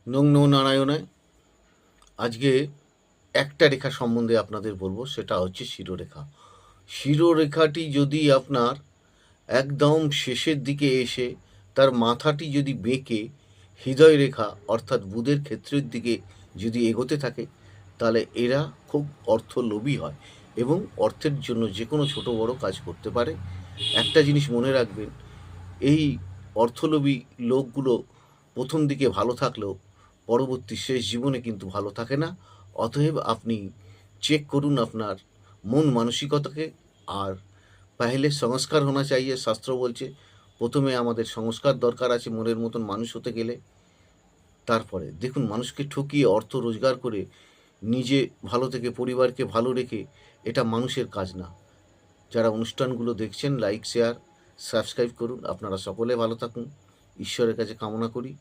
নং নৌ নারায়ণায় আজকে একটা রেখা সম্বন্ধে আপনাদের বলবো, সেটা হচ্ছে শিরোরেখা। শিরোরেখাটি যদি আপনার একদম শেষের দিকে এসে তার মাথাটি যদি বেঁকে হৃদয় রেখা অর্থাৎ বুধের ক্ষেত্রের দিকে যদি এগোতে থাকে, তাহলে এরা খুব অর্থলোভী হয় এবং অর্থের জন্য যে কোনো ছোট বড় কাজ করতে পারে। একটা জিনিস মনে রাখবেন, এই অর্থলোভী লোকগুলো প্রথম দিকে ভালো থাকলেও পরবর্তী শেষ জীবনে কিন্তু ভালো থাকে না। অতএব আপনি চেক করুন আপনার মন মানসিকতাকে। আর পহলে সংস্কার হোনা চাইয়ে, শাস্ত্র বলছে প্রথমে আমাদের সংস্কার দরকার আছে মনের মতন মানুষ হতে গেলে। তারপরে দেখুন, মানুষকে ঠকিয়ে অর্থ রোজগার করে নিজে ভালো থেকে পরিবারকে ভালো রেখে, এটা মানুষের কাজ না। যারা অনুষ্ঠানগুলো দেখছেন, লাইক শেয়ার সাবস্ক্রাইব করুন। আপনারা সকলে ভালো থাকুন, ঈশ্বরের কাছে কামনা করি।